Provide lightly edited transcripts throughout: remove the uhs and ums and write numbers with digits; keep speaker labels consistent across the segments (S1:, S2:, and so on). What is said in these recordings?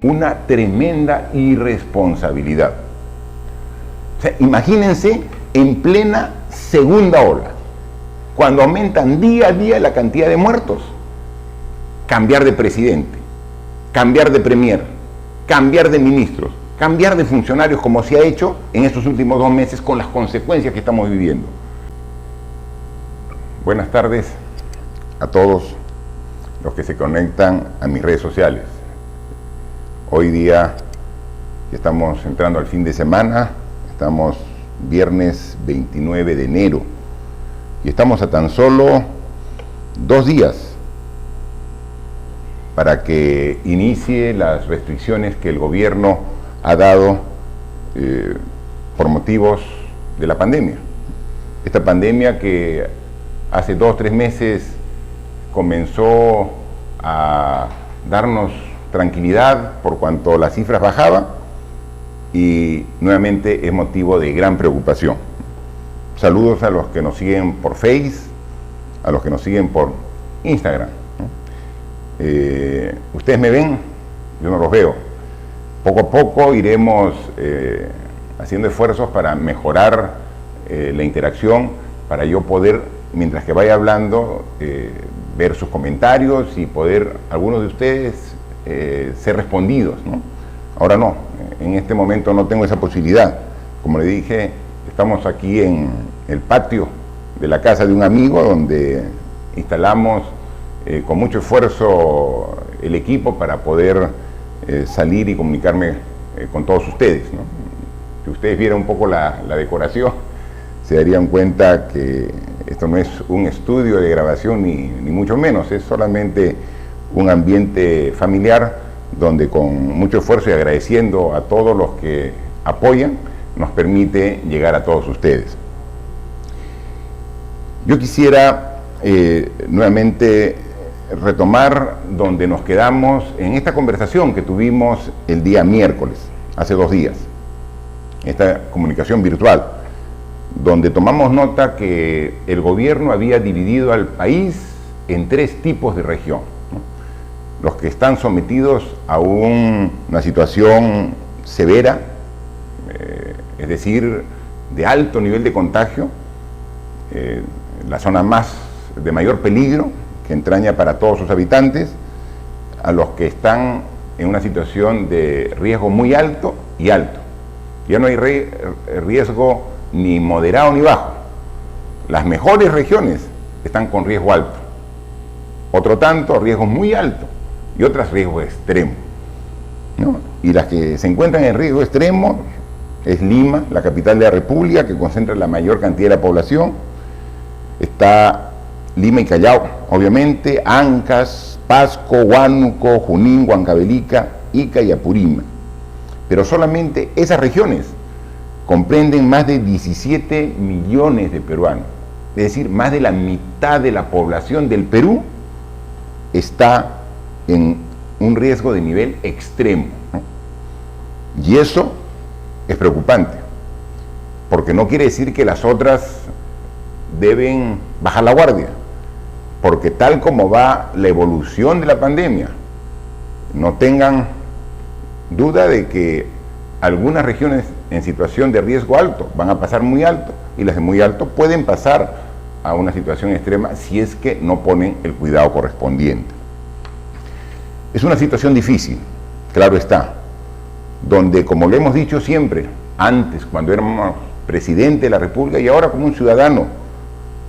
S1: una tremenda irresponsabilidad. O sea, imagínense en plena segunda ola, cuando aumentan día a día la cantidad de muertos, cambiar de presidente, cambiar de premier, cambiar de ministros, cambiar de funcionarios, como se ha hecho en estos últimos 2 meses con las consecuencias que estamos viviendo. Buenas tardes a todos los que se conectan a mis redes sociales. Hoy día estamos entrando al fin de semana, estamos viernes 29 de enero y estamos a tan solo 2 días para que inicie las restricciones que el gobierno ha dado por motivos de la pandemia. Esta pandemia que hace 2 o 3 meses comenzó a darnos tranquilidad por cuanto las cifras bajaban y nuevamente es motivo de gran preocupación. Saludos a los que nos siguen por Face, a los que nos siguen por Instagram. Ustedes me ven, yo no los veo. Poco a poco iremos haciendo esfuerzos para mejorar la interacción, para yo poder, mientras que vaya hablando, ver sus comentarios y poder, algunos de ustedes, ser respondidos, ¿no? Ahora no, en este momento no tengo esa posibilidad. Como le dije, estamos aquí en el patio de la casa de un amigo donde instalamos con mucho esfuerzo el equipo para poder salir y comunicarme con todos ustedes, ¿no? Si ustedes vieran un poco la decoración, se darían cuenta que esto no es un estudio de grabación ni mucho menos, es solamente un ambiente familiar donde con mucho esfuerzo y agradeciendo a todos los que apoyan, nos permite llegar a todos ustedes. Yo quisiera nuevamente retomar donde nos quedamos en esta conversación que tuvimos el día miércoles, hace 2 días, esta comunicación virtual, donde tomamos nota que el gobierno había dividido al país en 3 tipos de región, ¿no? Los que están sometidos a una situación severa, es decir, de alto nivel de contagio, la zona de mayor peligro que entraña para todos sus habitantes, a los que están en una situación de riesgo muy alto y alto. Ya no hay riesgo ni moderado ni bajo. Las mejores regiones están con riesgo alto, otro tanto riesgo muy alto y otras riesgo extremo, ¿no? Y las que se encuentran en riesgo extremo es Lima, la capital de la República, que concentra la mayor cantidad de la población. Está Lima y Callao, obviamente, Ancash, Pasco, Huánuco, Junín, Huancavelica, Ica y Apurímac. Pero solamente esas regiones comprenden más de 17 millones de peruanos. Es decir, más de la mitad de la población del Perú está en un riesgo de nivel extremo, ¿no? Y eso es preocupante, porque no quiere decir que las otras deben bajar la guardia, porque tal como va la evolución de la pandemia, no tengan duda de que algunas regiones en situación de riesgo alto van a pasar muy alto y las de muy alto pueden pasar a una situación extrema si es que no ponen el cuidado correspondiente. Es una situación difícil, claro está, donde, como lo hemos dicho siempre, antes cuando éramos presidente de la República y ahora como un ciudadano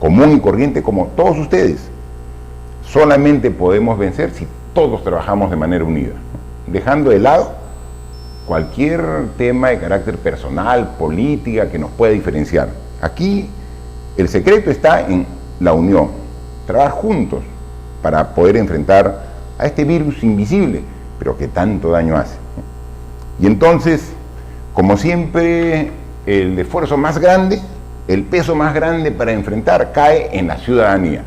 S1: común y corriente como todos ustedes, solamente podemos vencer si todos trabajamos de manera unida, dejando de lado cualquier tema de carácter personal, política, que nos pueda diferenciar. Aquí el secreto está en la unión, trabajar juntos para poder enfrentar a este virus invisible, pero que tanto daño hace. Y entonces, como siempre, el esfuerzo más grande, el peso más grande para enfrentar cae en la ciudadanía.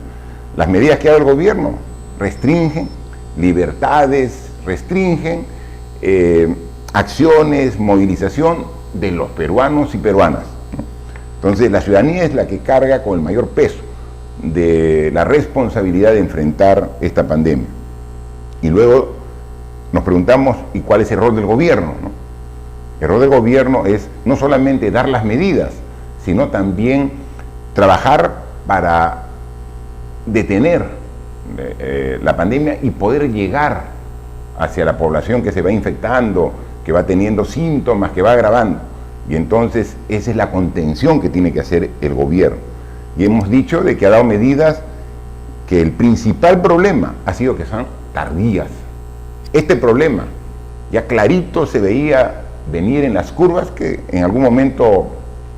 S1: Las medidas que ha dado el gobierno restringen libertades, restringen acciones, movilización de los peruanos y peruanas. Entonces la ciudadanía es la que carga con el mayor peso de la responsabilidad de enfrentar esta pandemia. Y luego nos preguntamos, ¿y cuál es el rol del gobierno, no? El rol del gobierno es no solamente dar las medidas, sino también trabajar para detener la pandemia y poder llegar hacia la población que se va infectando, que va teniendo síntomas, que va agravando. Y entonces esa es la contención que tiene que hacer el gobierno. Y hemos dicho de que ha dado medidas que el principal problema ha sido que son tardías. Este problema ya clarito se veía venir en las curvas que en algún momento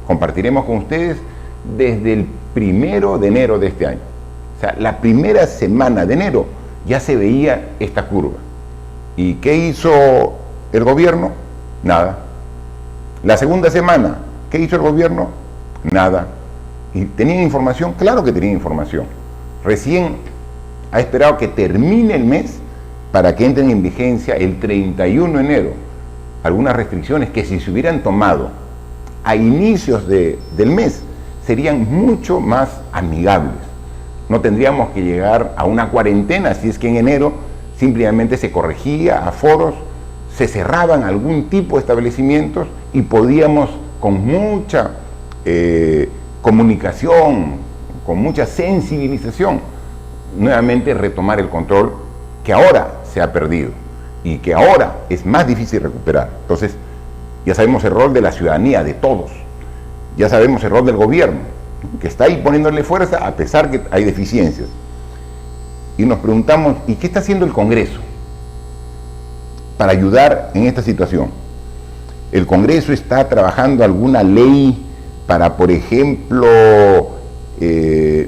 S1: compartiremos con ustedes desde el 1 de enero de este año. O sea, la primera semana de enero ya se veía esta curva. ¿Y qué hizo el gobierno? Nada. La segunda semana, ¿qué hizo el gobierno? Nada. ¿Y tenían información? Claro que tenían información. Recién ha esperado que termine el mes para que entren en vigencia el 31 de enero algunas restricciones que si se hubieran tomado a inicios del mes serían mucho más amigables. No tendríamos que llegar a una cuarentena si es que en enero simplemente se corregía aforos, se cerraban algún tipo de establecimientos y podíamos con mucha comunicación, con mucha sensibilización, nuevamente retomar el control que ahora se ha perdido y que ahora es más difícil recuperar. Entonces, ya sabemos el rol de la ciudadanía, de todos. Ya sabemos el rol del gobierno, que está ahí poniéndole fuerza a pesar que hay deficiencias. Y nos preguntamos, ¿y qué está haciendo el Congreso para ayudar en esta situación? ¿El Congreso está trabajando alguna ley para, por ejemplo,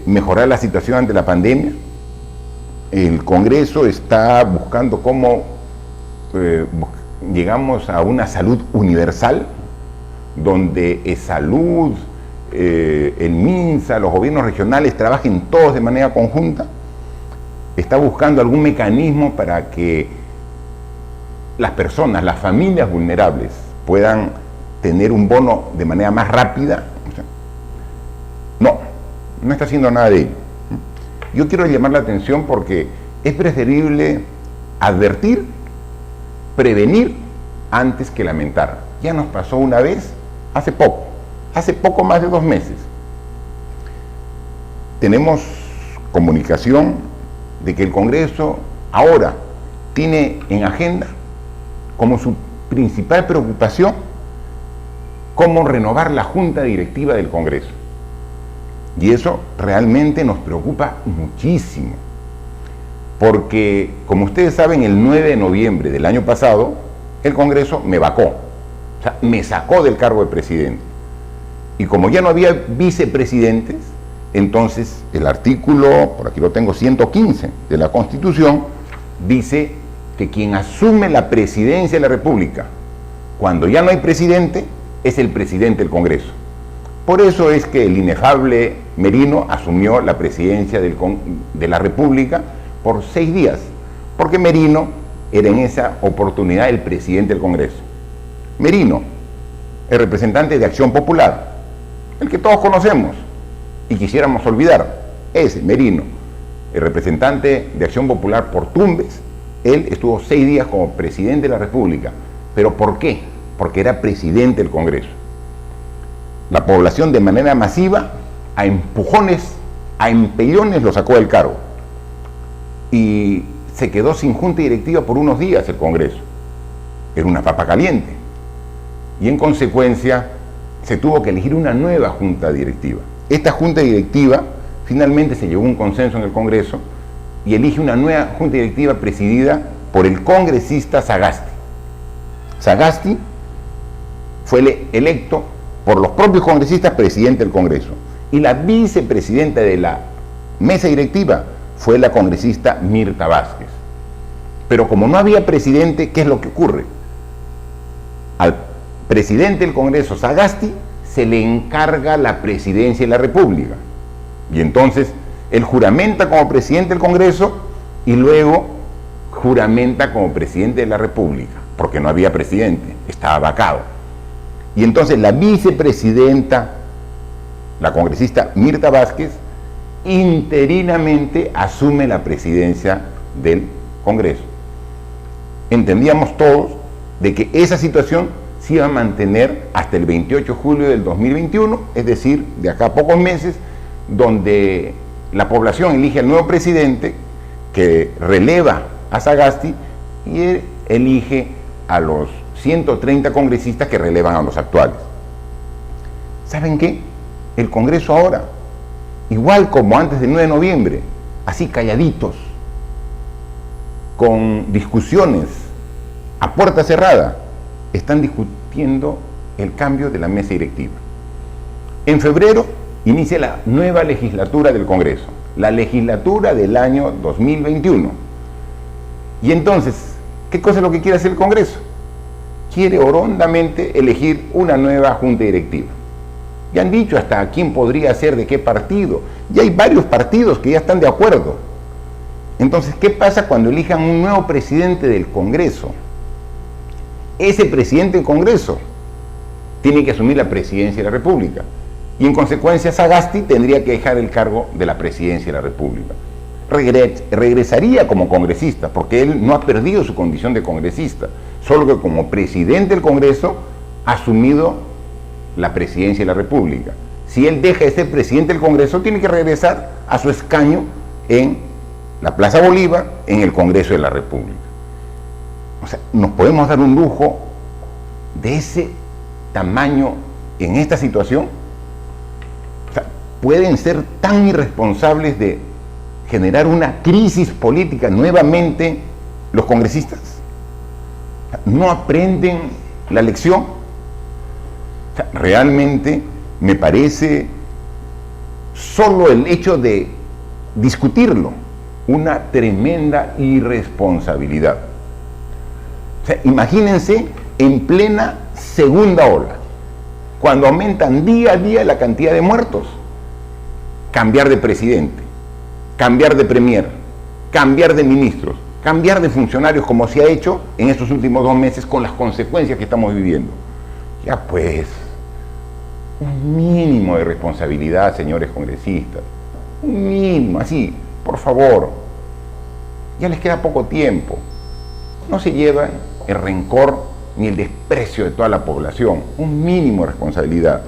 S1: mejorar la situación ante la pandemia? El Congreso está buscando cómo llegamos a una salud universal, donde salud, el MINSA, los gobiernos regionales trabajen todos de manera conjunta. Está buscando algún mecanismo para que las personas, las familias vulnerables puedan tener un bono de manera más rápida. No está haciendo nada de ello. Yo quiero llamar la atención porque es preferible advertir, prevenir, antes que lamentar. Ya nos pasó una vez, hace poco más de 2 meses. Tenemos comunicación de que el Congreso ahora tiene en agenda como su principal preocupación cómo renovar la Junta Directiva del Congreso. Y eso realmente nos preocupa muchísimo, porque como ustedes saben, el 9 de noviembre del año pasado, el Congreso me vacó, o sea, me sacó del cargo de presidente. Y como ya no había vicepresidentes, entonces el artículo, por aquí lo tengo, 115 de la Constitución, dice que quien asume la presidencia de la República, cuando ya no hay presidente, es el presidente del Congreso. Por eso es que el inefable Merino asumió la presidencia de la República por 6 días, porque Merino era en esa oportunidad el presidente del Congreso. Merino, el representante de Acción Popular, el que todos conocemos y quisiéramos olvidar, ese Merino, el representante de Acción Popular por Tumbes, él estuvo 6 días como presidente de la República. ¿Pero por qué? Porque era presidente del Congreso. La población de manera masiva, a empujones, a empellones, lo sacó del cargo. Y se quedó sin junta directiva por unos días el Congreso. Era una papa caliente. Y en consecuencia se tuvo que elegir una nueva junta directiva. Esta junta directiva finalmente se llegó a un consenso en el Congreso y elige una nueva junta directiva presidida por el congresista Sagasti. Sagasti fue electo por los propios congresistas presidente del Congreso, y la vicepresidenta de la mesa directiva fue la congresista Mirta Vázquez. Pero como no había presidente, ¿qué es lo que ocurre? Al presidente del Congreso, Sagasti, se le encarga la presidencia de la República, y entonces él juramenta como presidente del Congreso y luego juramenta como presidente de la República, porque no había presidente, estaba vacado. Y entonces la vicepresidenta, la congresista Mirta Vázquez, interinamente asume la presidencia del Congreso. entendíamos todos de que esa situación se iba a mantener hasta el 28 de julio del 2021, es decir, de acá a pocos meses, donde la población elige al nuevo presidente que releva a Sagasti y él elige a los 130 congresistas que relevan a los actuales. ¿Saben qué? El Congreso ahora, igual como antes del 9 de noviembre, así calladitos, con discusiones a puerta cerrada, están discutiendo el cambio de la mesa directiva. En febrero inicia la nueva legislatura del Congreso, la legislatura del año 2021. Y entonces, ¿qué cosa es lo que quiere hacer el Congreso? Quiere horondamente elegir una nueva junta directiva. Ya han dicho hasta quién podría ser, de qué partido. Ya hay varios partidos que ya están de acuerdo. Entonces, ¿qué pasa cuando elijan un nuevo presidente del Congreso? Ese presidente del Congreso tiene que asumir la presidencia de la República. Y en consecuencia, Sagasti tendría que dejar el cargo de la presidencia de la República. Regresaría como congresista, porque él no ha perdido su condición de congresista, solo que como presidente del Congreso ha asumido la presidencia de la República. Si él deja de ser presidente del Congreso, tiene que regresar a su escaño en la Plaza Bolívar, en el Congreso de la República. O sea, nos podemos dar un lujo de ese tamaño en esta situación. O sea, pueden ser tan irresponsables de generar una crisis política nuevamente los congresistas. O sea, no aprenden la lección. O sea, realmente me parece solo el hecho de discutirlo una tremenda irresponsabilidad. O sea, imagínense en plena segunda ola, cuando aumentan día a día la cantidad de muertos, cambiar de presidente, cambiar de premier, cambiar de ministros, cambiar de funcionarios, como se ha hecho en estos últimos 2 meses con las consecuencias que estamos viviendo. Ya pues, un mínimo de responsabilidad, señores congresistas, un mínimo, así, por favor, ya les queda poco tiempo. No se llevan el rencor ni el desprecio de toda la población, un mínimo de responsabilidad.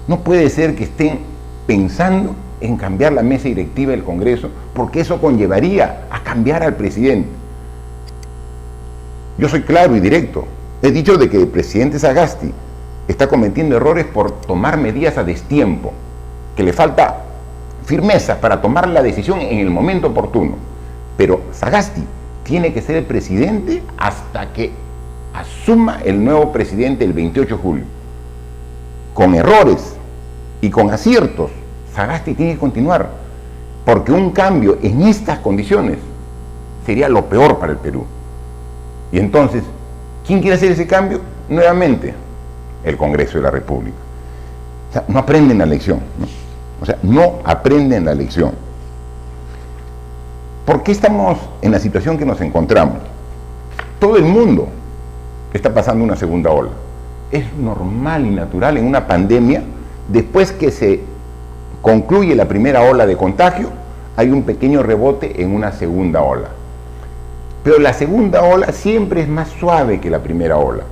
S1: No puede ser que estén pensando en cambiar la mesa directiva del Congreso, porque eso conllevaría a cambiar al presidente. Yo soy claro y directo. He dicho de que el presidente Sagasti está cometiendo errores por tomar medidas a destiempo, que le falta firmeza para tomar la decisión en el momento oportuno. Pero Sagasti tiene que ser el presidente hasta que asuma el nuevo presidente el 28 de julio. Con errores y con aciertos, Sagasti tiene que continuar, porque un cambio en estas condiciones sería lo peor para el Perú. Y entonces, ¿quién quiere hacer ese cambio? Nuevamente, el Congreso de la República. O sea, no aprenden la lección, ¿no? O sea, no aprenden la lección. ¿Por qué estamos en la situación que nos encontramos? Todo el mundo está pasando una segunda ola. Es normal y natural en una pandemia, después que se concluye la primera ola de contagio, hay un pequeño rebote en una segunda ola. Pero la segunda ola siempre es más suave que la primera ola,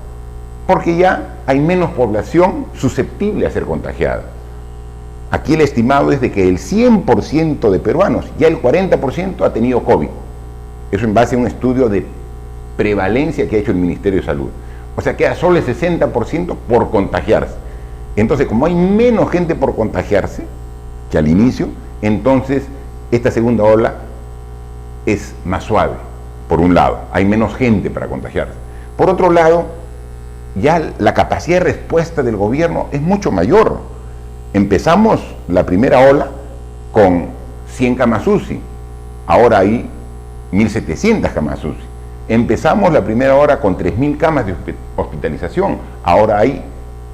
S1: porque ya hay menos población susceptible a ser contagiada. Aquí el estimado es de que el 100% de peruanos, ya el 40% ha tenido COVID. Eso en base a un estudio de prevalencia que ha hecho el Ministerio de Salud. O sea, queda solo el 60% por contagiarse. Entonces, como hay menos gente por contagiarse que al inicio, entonces esta segunda ola es más suave. Por un lado, hay menos gente para contagiarse. Por otro lado, ya la capacidad de respuesta del gobierno es mucho mayor. Empezamos la primera ola con 100 camas UCI, ahora hay 1.700 camas UCI. Empezamos la primera hora con 3.000 camas de hospitalización, ahora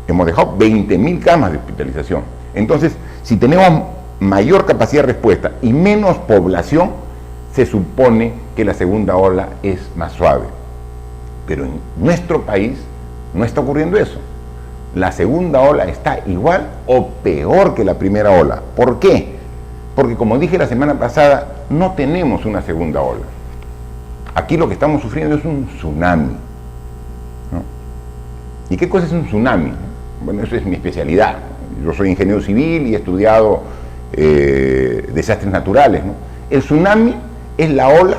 S1: hemos dejado 20.000 camas de hospitalización. Entonces, si tenemos mayor capacidad de respuesta y menos población, se supone que la segunda ola es más suave. Pero en nuestro país no está ocurriendo eso. La segunda ola está igual o peor que la primera ola. ¿Por qué? Porque, como dije la semana pasada, no tenemos una segunda ola. Aquí lo que estamos sufriendo es un tsunami, ¿no? ¿Y qué cosa es un tsunami? Bueno, eso es mi especialidad. Yo soy ingeniero civil y he estudiado desastres naturales, ¿no? El tsunami es la ola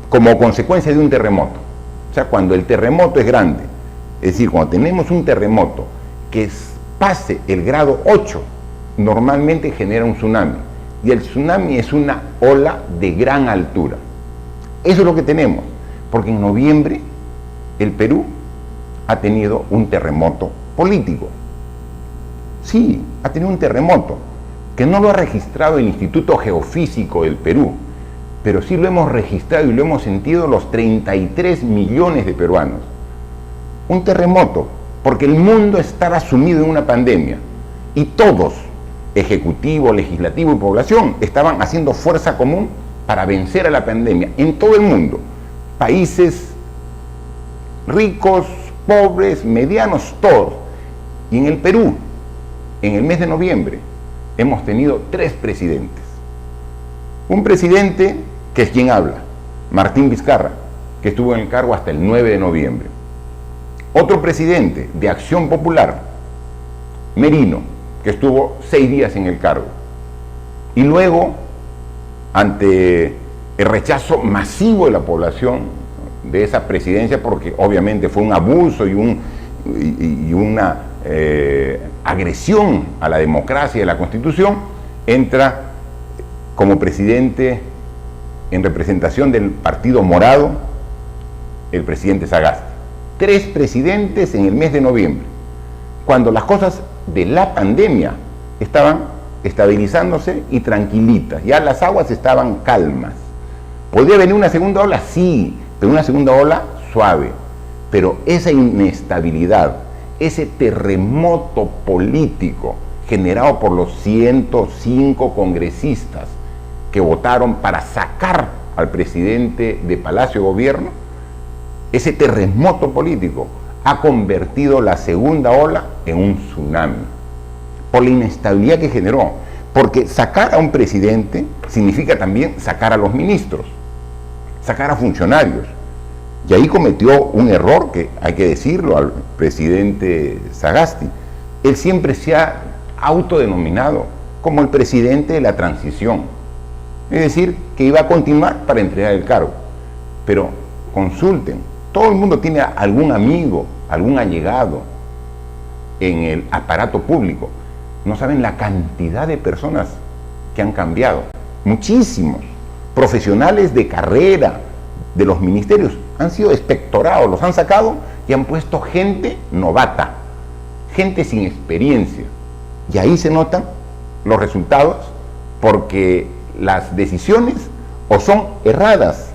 S1: como consecuencia de un terremoto. O sea, cuando el terremoto es grande, es decir, cuando tenemos un terremoto que pase el grado 8, normalmente genera un tsunami. Y el tsunami es una ola de gran altura. Eso es lo que tenemos, porque en noviembre el Perú ha tenido un terremoto político. Sí, ha tenido un terremoto, que no lo ha registrado el Instituto Geofísico del Perú, pero sí lo hemos registrado y lo hemos sentido los 33 millones de peruanos. Un terremoto, porque el mundo estaba sumido en una pandemia y todos, ejecutivo, legislativo y población, estaban haciendo fuerza común para vencer a la pandemia en todo el mundo. Países ricos, pobres, medianos, todos. Y en el Perú, en el mes de noviembre, hemos tenido 3 presidentes. Un presidente que es quien habla, Martín Vizcarra, que estuvo en el cargo hasta el 9 de noviembre. Otro presidente de Acción Popular, Merino, que estuvo 6 días en el cargo. Y luego, ante el rechazo masivo de la población de esa presidencia, porque obviamente fue un abuso y una agresión a la democracia y a la Constitución, entra como presidente en representación del Partido Morado el presidente Sagasti. 3 presidentes en el mes de noviembre, cuando las cosas de la pandemia estaban estabilizándose y tranquilitas, ya las aguas estaban calmas. ¿Podría venir una segunda ola? Sí, pero una segunda ola suave. Pero esa inestabilidad, ese terremoto político generado por los 105 congresistas que votaron para sacar al presidente de Palacio de Gobierno, ese terremoto político ha convertido la segunda ola en un tsunami, por la inestabilidad que generó. Porque sacar a un presidente significa también sacar a los ministros, sacar a funcionarios. Y ahí cometió un error que hay que decirlo al presidente Sagasti. Él siempre se ha autodenominado como el presidente de la transición. Es decir, que iba a continuar para entregar el cargo. Pero consulten, todo el mundo tiene algún amigo, algún allegado en el aparato público. No saben la cantidad de personas que han cambiado. Muchísimos. Profesionales de carrera de los ministerios han sido expectorados, los han sacado y han puesto gente novata, gente sin experiencia. Y ahí se notan los resultados, porque las decisiones o son erradas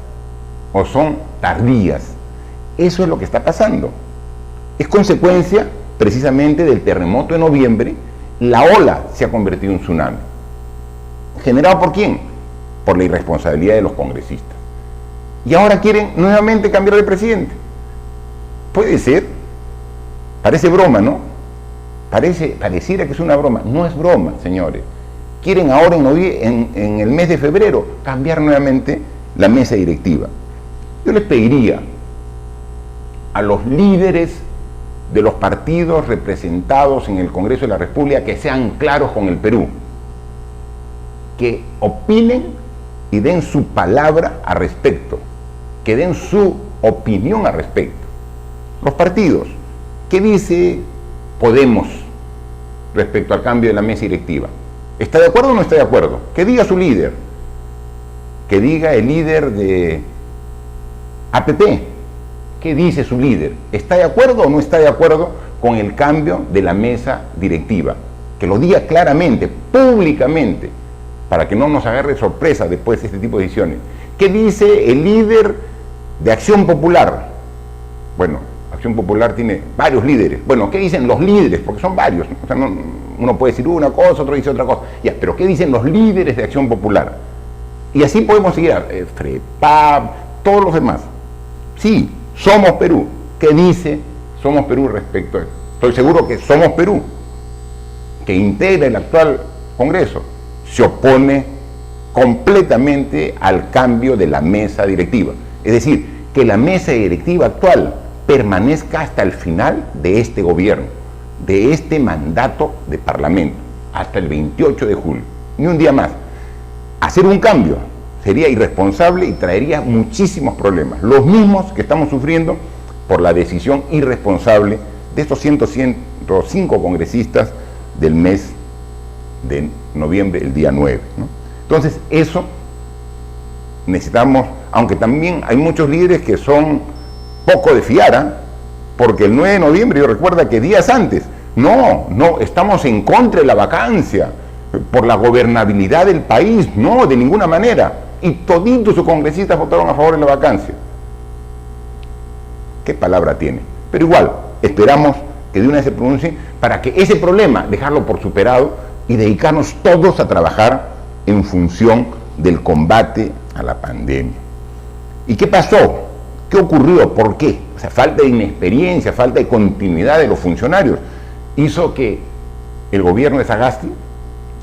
S1: o son tardías. Eso es lo que está pasando. Es consecuencia precisamente del terremoto de noviembre. La ola se ha convertido en tsunami. ¿Generado por quién? Por la irresponsabilidad de los congresistas. Y ahora quieren nuevamente cambiar de presidente. Puede ser. Parece broma, ¿no? Pareciera que es una broma. No es broma, señores. Quieren ahora en el mes de febrero cambiar nuevamente la mesa directiva. Yo les pediría a los líderes de los partidos representados en el Congreso de la República que sean claros con el Perú, que opinen y den su palabra al respecto, que den su opinión al respecto. Los partidos, ¿qué dice Podemos respecto al cambio de la mesa directiva? ¿Está de acuerdo o no está de acuerdo? Que diga su líder, que diga el líder de APP, ¿qué dice su líder? ¿Está de acuerdo o no está de acuerdo con el cambio de la mesa directiva? Que lo diga claramente, públicamente, para que no nos agarre sorpresa después de este tipo de decisiones. ¿Qué dice el líder de Acción Popular? Bueno, Acción Popular tiene varios líderes. Bueno, ¿qué dicen los líderes? Porque son varios, ¿no? O sea, uno puede decir una cosa, otro dice otra cosa. Ya, pero ¿qué dicen los líderes de Acción Popular? Y así podemos seguir, FREPAP, todos los demás. Sí, Somos Perú. ¿Qué dice Somos Perú respecto a esto? Estoy seguro que Somos Perú, que integra el actual Congreso, se opone completamente al cambio de la mesa directiva. Es decir, que la mesa directiva actual permanezca hasta el final de este gobierno, de este mandato de parlamento, hasta el 28 de julio, ni un día más. Hacer un cambio sería irresponsable y traería muchísimos problemas, los mismos que estamos sufriendo por la decisión irresponsable de estos 105 congresistas del mes de noviembre, el día 9, ¿no? Entonces, eso necesitamos, aunque también hay muchos líderes que son poco de fiar, ¿eh? Porque el 9 de noviembre, yo recuerdo que días antes, no, estamos en contra de la vacancia, por la gobernabilidad del país, no, de ninguna manera. Y toditos sus congresistas votaron a favor de la vacancia. ¿Qué palabra tiene? Pero igual, esperamos que de una vez se pronuncie para que ese problema, dejarlo por superado y dedicarnos todos a trabajar en función del combate a la pandemia. ¿Y qué pasó? ¿Qué ocurrió? ¿Por qué? O sea, falta de inexperiencia, falta de continuidad de los funcionarios hizo que el gobierno de Sagasti,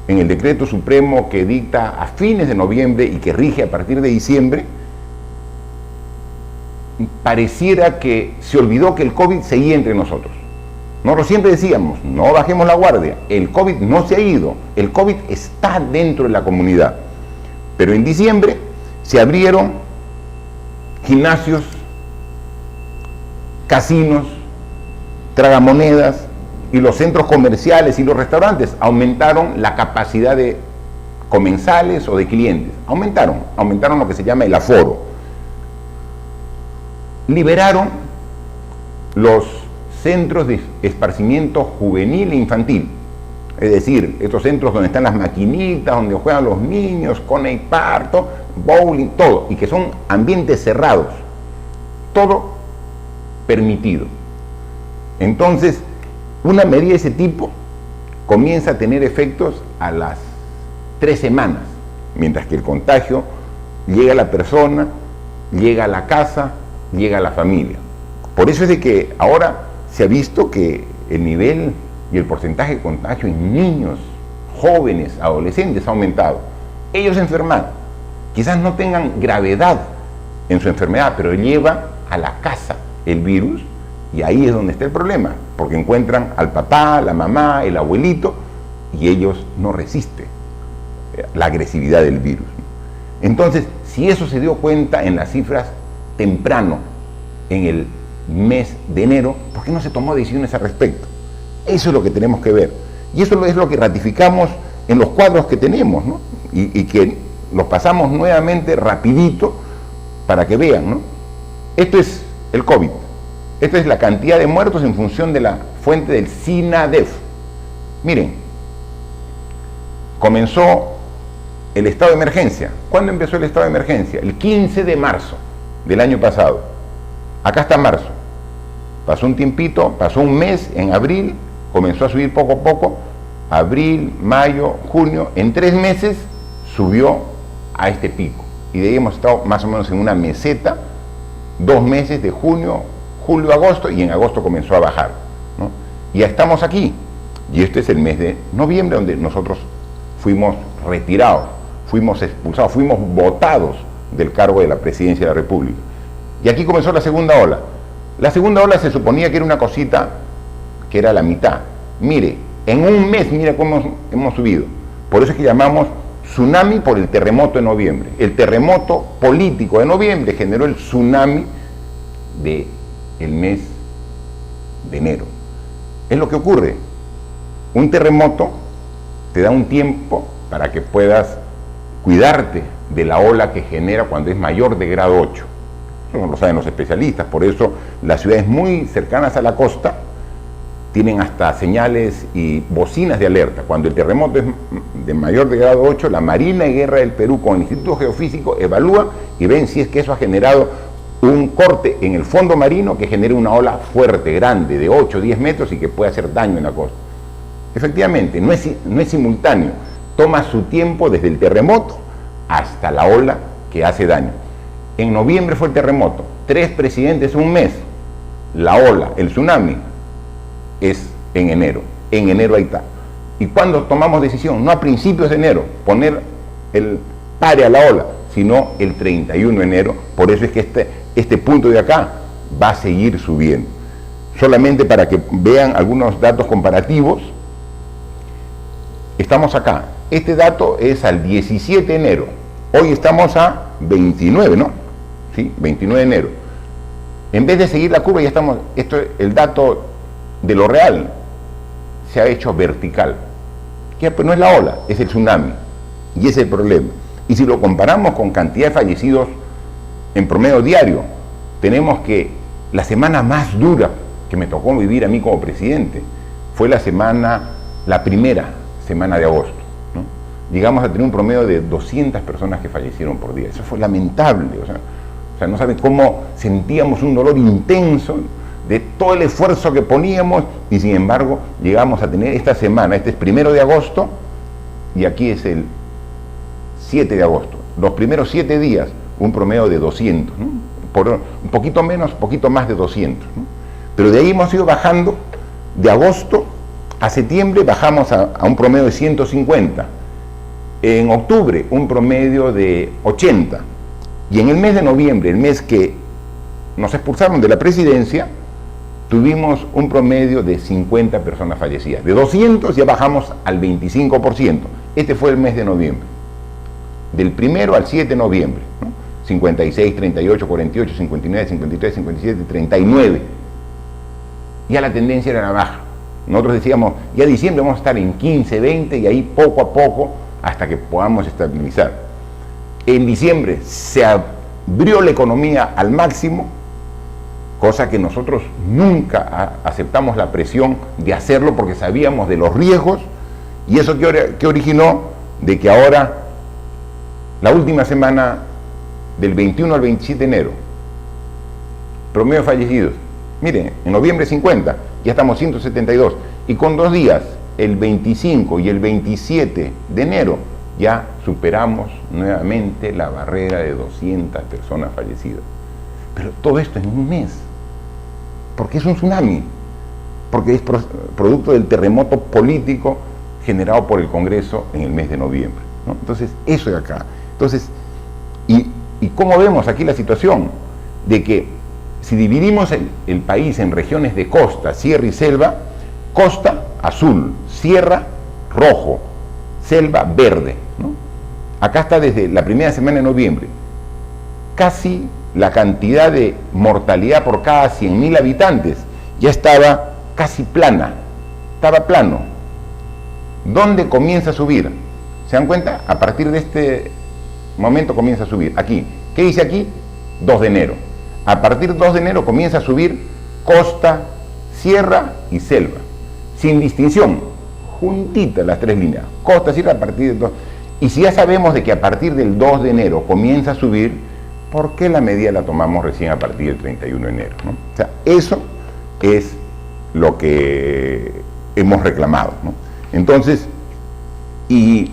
S1: en el decreto supremo que dicta a fines de noviembre y que rige a partir de diciembre, pareciera que se olvidó que el COVID seguía entre nosotros. Nosotros siempre decíamos, no bajemos la guardia, el COVID no se ha ido, el COVID está dentro de la comunidad. Pero en diciembre se abrieron gimnasios, casinos, tragamonedas, y los centros comerciales y los restaurantes aumentaron la capacidad de comensales o de clientes. Aumentaron lo que se llama el aforo. Liberaron los centros de esparcimiento juvenil e infantil. Es decir, estos centros donde están las maquinitas, donde juegan los niños, Coney Parto, bowling, todo. Y que son ambientes cerrados. Todo permitido. Entonces, una medida de ese tipo comienza a tener efectos a las 3 semanas, mientras que el contagio llega a la persona, llega a la casa, llega a la familia. Por eso es de que ahora se ha visto que el nivel y el porcentaje de contagio en niños, jóvenes, adolescentes ha aumentado. Ellos se enferman, quizás no tengan gravedad en su enfermedad, pero lleva a la casa el virus. Y ahí es donde está el problema, porque encuentran al papá, la mamá, el abuelito, y ellos no resisten la agresividad del virus. Entonces, si eso se dio cuenta en las cifras temprano, en el mes de enero, ¿por qué no se tomó decisiones al respecto? Eso es lo que tenemos que ver. Y eso es lo que ratificamos en los cuadros que tenemos, ¿no? Y que los pasamos nuevamente rapidito para que vean, ¿no? Esto es el COVID. Esta es la cantidad de muertos en función de la fuente del SINADEF. Miren, comenzó el estado de emergencia. ¿Cuándo empezó el estado de emergencia? El 15 de marzo del año pasado. Acá está marzo. Pasó un tiempito, pasó un mes, en abril, comenzó a subir poco a poco. Abril, mayo, junio, en 3 meses subió a este pico. Y de ahí hemos estado más o menos en una meseta, 2 meses de junio, julio, agosto, y en agosto comenzó a bajar, ¿no? Y ya estamos aquí, y este es el mes de noviembre donde nosotros fuimos retirados, fuimos expulsados, fuimos votados del cargo de la presidencia de la República. Y aquí comenzó la segunda ola. La segunda ola se suponía que era una cosita que era la mitad. Mire, en un mes, mire cómo hemos subido. Por eso es que llamamos tsunami por el terremoto de noviembre. El terremoto político de noviembre generó el tsunami de el mes de enero. Es lo que ocurre. Un terremoto te da un tiempo para que puedas cuidarte de la ola que genera cuando es mayor de grado 8. Eso lo saben los especialistas. Por eso las ciudades muy cercanas a la costa tienen hasta señales y bocinas de alerta. Cuando el terremoto es de mayor de grado 8, la Marina de Guerra del Perú con el Instituto Geofísico evalúa y ven si es que eso ha generado un corte en el fondo marino que genere una ola fuerte, grande, de 8 o 10 metros y que puede hacer daño en la costa. Efectivamente, no es simultáneo, toma su tiempo desde el terremoto hasta la ola que hace daño. En noviembre fue el terremoto, 3 presidentes en un mes. La ola, el tsunami, es en enero. En enero ahí está. ¿Y cuándo tomamos decisión? No a principios de enero, poner pare a la ola, sino el 31 de enero. Por eso es que este punto de acá va a seguir subiendo. Solamente para que vean algunos datos comparativos, estamos acá. Este dato es al 17 de enero. Hoy estamos a 29, ¿no? ¿Sí? 29 de enero. En vez de seguir la curva, ya estamos, el dato de lo real se ha hecho vertical. Que pues no es la ola, es el tsunami. Y ese es el problema. Y si lo comparamos con cantidad de fallecidos en promedio diario, tenemos que la semana más dura que me tocó vivir a mí como presidente fue la primera semana de agosto, ¿no? Llegamos a tener un promedio de 200 personas que fallecieron por día. Eso fue lamentable. O sea, no saben cómo sentíamos un dolor intenso de todo el esfuerzo que poníamos, y sin embargo llegamos a tener esta semana, este es 1 de agosto y aquí es el 7 de agosto, los primeros 7 días un promedio de 200, ¿no? Por un poquito menos, poquito más de 200, ¿no? Pero de ahí hemos ido bajando. De agosto a septiembre bajamos a un promedio de 150, en octubre un promedio de 80, y en el mes de noviembre, el mes que nos expulsaron de la presidencia, tuvimos un promedio de 50 personas fallecidas. De 200 ya bajamos al 25%. Este fue el mes de noviembre. Del 1 al 7 de noviembre, ¿no? 56, 38, 48, 59, 53, 57, 39. Ya la tendencia era la baja. Nosotros decíamos, ya diciembre vamos a estar en 15, 20 y ahí poco a poco hasta que podamos estabilizar. En diciembre se abrió la economía al máximo, cosa que nosotros nunca aceptamos la presión de hacerlo porque sabíamos de los riesgos, y eso que originó de que ahora, la última semana del 21 al 27 de enero, promedio de fallecidos, miren, en noviembre 50, ya estamos 172, y con 2 días, el 25 y el 27 de enero, ya superamos nuevamente la barrera de 200 personas fallecidas. Pero todo esto en un mes, porque es un tsunami, porque es producto del terremoto político generado por el Congreso en el mes de noviembre, ¿no? Entonces, eso de acá. Entonces, ¿y cómo vemos aquí la situación? De que si dividimos el país en regiones de costa, sierra y selva, costa azul, sierra rojo, selva verde, ¿no? Acá está desde la primera semana de noviembre, casi la cantidad de mortalidad por cada 100.000 habitantes ya estaba casi plana, estaba plano. ¿Dónde comienza a subir? ¿Se dan cuenta? A partir de este momento comienza a subir. Aquí, ¿qué dice aquí? 2 de enero. A partir del 2 de enero comienza a subir costa, sierra y selva, sin distinción, juntitas las 3 líneas, costa, sierra, a partir del 2. Y si ya sabemos de que a partir del 2 de enero comienza a subir, ¿por qué la medida la tomamos recién a partir del 31 de enero, ¿no? O sea, eso es lo que hemos reclamado, ¿no? Entonces, y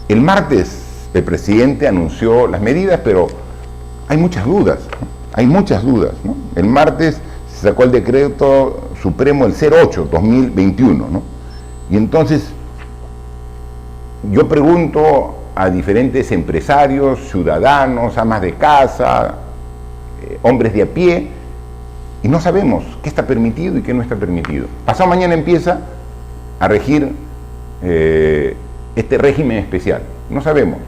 S1: el martes el presidente anunció las medidas, pero hay muchas dudas, ¿no? Hay muchas dudas, ¿no? El martes se sacó el decreto supremo el 08-2021, ¿no? Y entonces yo pregunto a diferentes empresarios, ciudadanos, amas de casa, hombres de a pie, y no sabemos qué está permitido y qué no está permitido. Pasado mañana empieza a regir este régimen especial. No sabemos.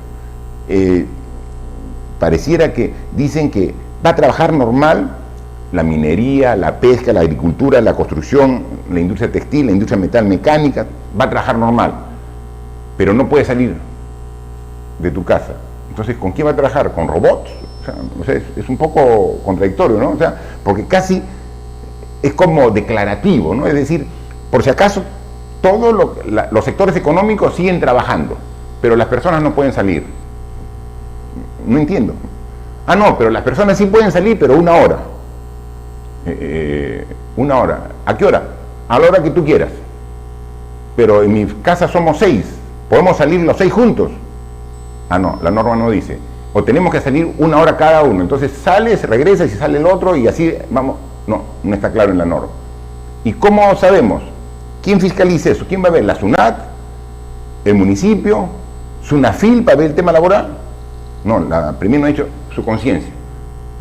S1: Pareciera que dicen que va a trabajar normal la minería, la pesca, la agricultura, la construcción, la industria textil, la industria metalmecánica, va a trabajar normal, pero no puede salir de tu casa. Entonces, ¿con quién va a trabajar? ¿Con robots? O sea, es un poco contradictorio, ¿no? O sea, porque casi es como declarativo, ¿no? Es decir, por si acaso, todos los sectores económicos siguen trabajando, pero las personas no pueden salir. No entiendo. Ah, no, pero las personas sí pueden salir, pero 1 hora. 1 hora. ¿A qué hora? A la hora que tú quieras. Pero en mi casa somos 6. ¿Podemos salir los 6 juntos? Ah, no, la norma no dice. O tenemos que salir 1 hora cada uno. Entonces sales, regresas y sale el otro y así vamos. No, no está claro en la norma. ¿Y cómo sabemos? ¿Quién fiscaliza eso? ¿Quién va a ver? ¿La SUNAT? ¿El municipio? ¿SUNAFIL para ver el tema laboral? No, primero no ha dicho su conciencia.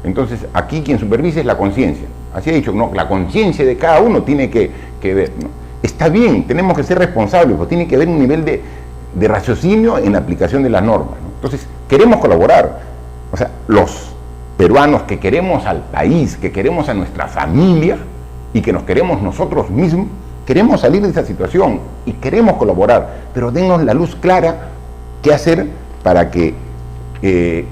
S1: Entonces, aquí quien supervisa es la conciencia. Así ha dicho, no, la conciencia de cada uno tiene que ver, ¿no? Está bien, tenemos que ser responsables, pero tiene que haber un nivel de raciocinio en la aplicación de las normas, ¿no? Entonces, queremos colaborar. O sea, los peruanos que queremos al país, que queremos a nuestra familia y que nos queremos nosotros mismos, queremos salir de esa situación y queremos colaborar, pero denos la luz clara qué hacer para que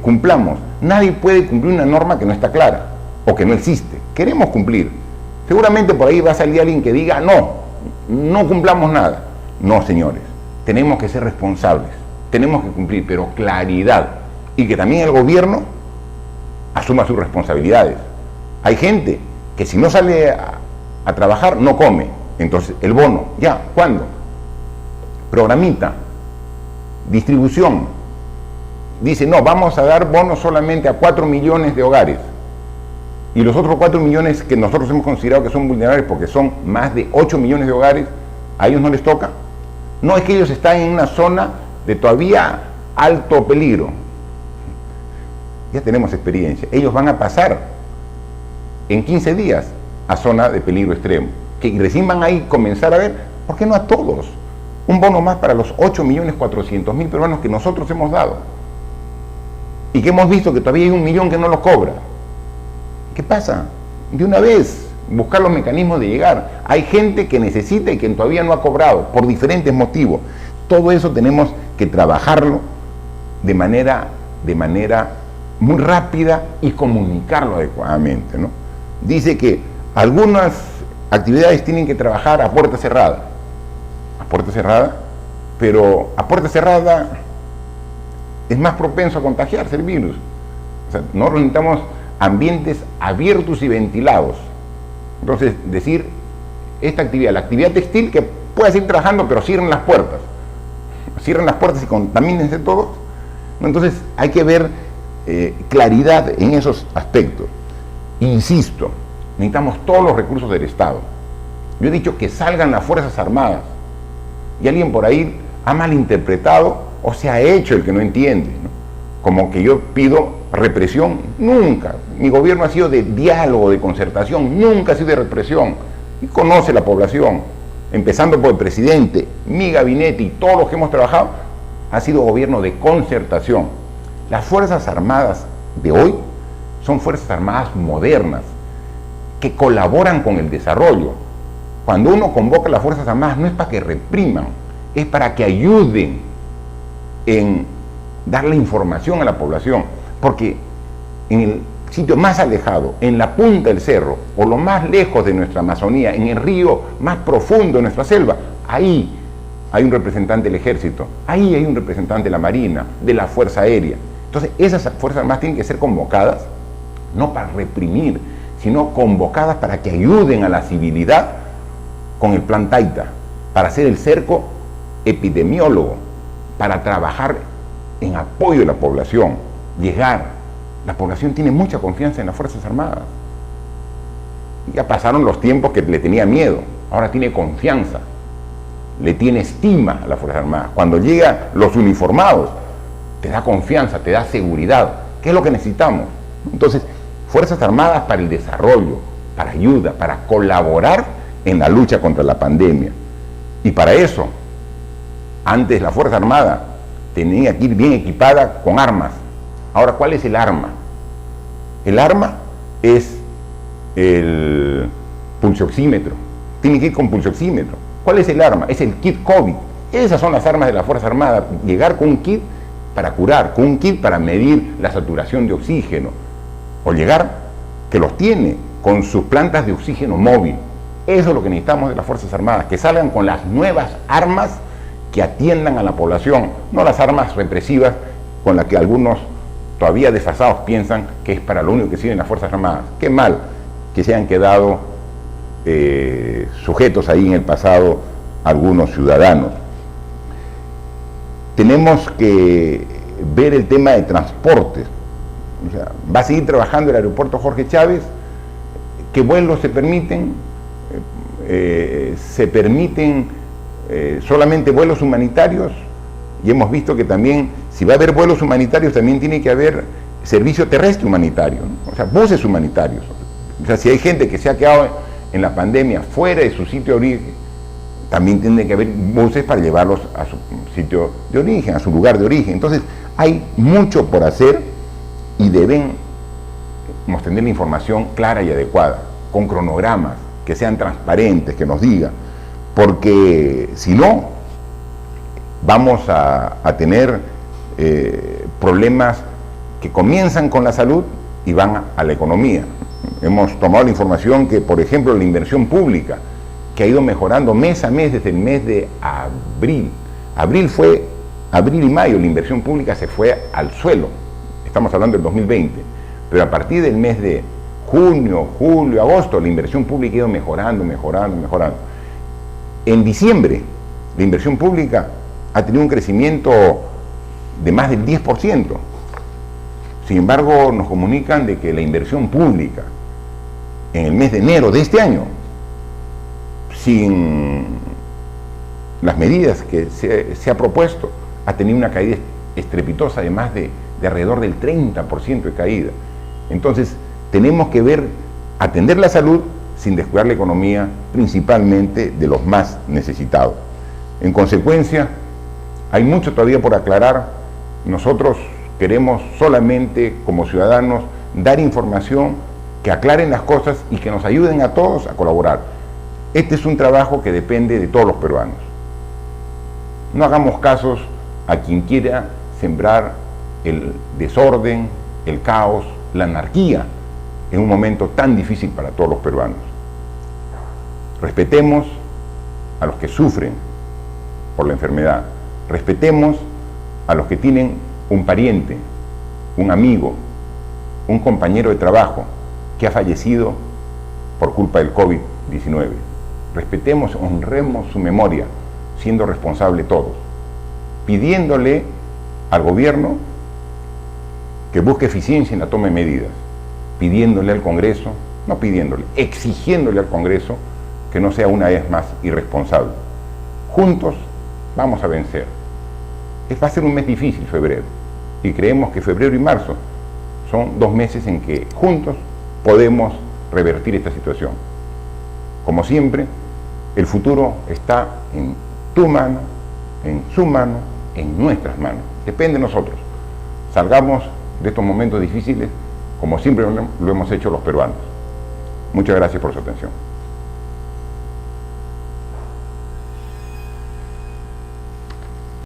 S1: cumplamos. Nadie puede cumplir una norma que no está clara o que no existe. Queremos cumplir. Seguramente por ahí va a salir alguien que diga, no cumplamos nada. No, señores, tenemos que ser responsables, tenemos que cumplir, pero claridad. Y que también el gobierno asuma sus responsabilidades. Hay gente que si no sale a trabajar no come. Entonces, el bono, ya, ¿cuándo? Programita, distribución. Dice, no, vamos a dar bonos solamente a 4 millones de hogares. Y los otros 4 millones que nosotros hemos considerado que son vulnerables porque son más de 8 millones de hogares, ¿a ellos no les toca? No, es que ellos están en una zona de todavía alto peligro. Ya tenemos experiencia. Ellos van a pasar en 15 días a zona de peligro extremo. Que recién van a comenzar a ver, ¿por qué no a todos? Un bono más para los 8.400.000 peruanos que nosotros hemos dado. Y que hemos visto que todavía hay 1 millón que no lo cobra. ¿Qué pasa? De una vez, buscar los mecanismos de llegar. Hay gente que necesita y que todavía no ha cobrado, por diferentes motivos. Todo eso tenemos que trabajarlo de manera muy rápida y comunicarlo adecuadamente, ¿no? Dice que algunas actividades tienen que trabajar a puerta cerrada. A puerta cerrada, pero a puerta cerrada es más propenso a contagiarse el virus. O sea, no necesitamos ambientes abiertos y ventilados. Entonces, decir, esta actividad, la actividad textil, que puede seguir trabajando, pero cierren las puertas. Cierren las puertas y contamínense todos. Entonces, hay que ver claridad en esos aspectos. Insisto, necesitamos todos los recursos del Estado. Yo he dicho que salgan las Fuerzas Armadas. Y alguien por ahí ha malinterpretado o se ha hecho el que no entiende, ¿no? Como que yo pido represión. Nunca. Mi gobierno ha sido de diálogo, de concertación, nunca ha sido de represión. Y conoce la población, empezando por el presidente, mi gabinete y todos los que hemos trabajado, ha sido gobierno de concertación. Las Fuerzas Armadas de hoy son Fuerzas Armadas modernas, que colaboran con el desarrollo. Cuando uno convoca a las Fuerzas Armadas no es para que repriman, es para que ayuden en darle información a la población, porque en el sitio más alejado, en la punta del cerro, o lo más lejos de nuestra Amazonía, en el río más profundo de nuestra selva, ahí hay un representante del Ejército, ahí hay un representante de la Marina, de la Fuerza Aérea. Entonces, esas Fuerzas Armadas tienen que ser convocadas, no para reprimir, sino convocadas para que ayuden a la civilidad con el plan Taita, para hacer el cerco epidemiólogo, para trabajar en apoyo de la población, llegar. La población tiene mucha confianza en las Fuerzas Armadas. Ya pasaron los tiempos que le tenía miedo, ahora tiene confianza, le tiene estima a las Fuerzas Armadas. Cuando llegan los uniformados, te da confianza, te da seguridad, ¿qué es lo que necesitamos? Entonces, Fuerzas Armadas para el desarrollo, para ayuda, para colaborar en la lucha contra la pandemia. Y para eso, antes la Fuerza Armada tenía que ir bien equipada con armas. Ahora, ¿cuál es el arma? El arma es el pulsioxímetro. Tiene que ir con pulsioxímetro. ¿Cuál es el arma? Es el kit COVID. Esas son las armas de la Fuerza Armada. Llegar con un kit para curar, con un kit para medir la saturación de oxígeno. O llegar, que los tiene, con sus plantas de oxígeno móvil. Eso es lo que necesitamos de las Fuerzas Armadas, que salgan con las nuevas armas que atiendan a la población, no las armas represivas con las que algunos todavía desfasados piensan que es para lo único que sirven las Fuerzas Armadas. Qué mal que se han quedado sujetos ahí en el pasado algunos ciudadanos. Tenemos que ver el tema de transportes. O sea, va a seguir trabajando el aeropuerto Jorge Chávez. ¿Qué vuelos se permiten? Se permiten solamente vuelos humanitarios, y hemos visto que también si va a haber vuelos humanitarios, también tiene que haber servicio terrestre humanitario, ¿no? O sea, buses humanitarios. O sea, si hay gente que se ha quedado en la pandemia fuera de su sitio de origen, también tiene que haber buses para llevarlos a su sitio de origen, a su lugar de origen. Entonces, hay mucho por hacer y debemos tener la información clara y adecuada, con cronogramas, que sean transparentes, que nos digan, porque si no, vamos a tener problemas que comienzan con la salud y van a la economía. Hemos tomado la información que, por ejemplo, la inversión pública, que ha ido mejorando mes a mes desde el mes de abril. Abril y mayo la inversión pública se fue al suelo. Estamos hablando del 2020. Pero a partir del mes de junio, julio, agosto, la inversión pública ha ido mejorando. En diciembre, la inversión pública ha tenido un crecimiento de más del 10%. Sin embargo, nos comunican de que la inversión pública en el mes de enero de este año, sin las medidas que se ha propuesto, ha tenido una caída estrepitosa de más de alrededor del 30% de caída. Entonces, tenemos que atender la salud sin descuidar la economía, principalmente de los más necesitados. En consecuencia, hay mucho todavía por aclarar. Nosotros queremos solamente, como ciudadanos, dar información que aclaren las cosas y que nos ayuden a todos a colaborar. Este es un trabajo que depende de todos los peruanos. No hagamos casos a quien quiera sembrar el desorden, el caos, la anarquía en un momento tan difícil para todos los peruanos. Respetemos a los que sufren por la enfermedad. Respetemos a los que tienen un pariente, un amigo, un compañero de trabajo que ha fallecido por culpa del COVID-19. Respetemos, honremos su memoria, siendo responsables todos, pidiéndole al gobierno que busque eficiencia en la toma de medidas, pidiéndole al Congreso, no pidiéndole, exigiéndole al Congreso que no sea una vez más irresponsable. Juntos vamos a vencer. Va a ser un mes difícil, febrero, y creemos que febrero y marzo son 2 meses en que juntos podemos revertir esta situación. Como siempre, el futuro está en tu mano, en su mano, en nuestras manos. Depende de nosotros. Salgamos de estos momentos difíciles como siempre lo hemos hecho los peruanos. Muchas gracias por su atención.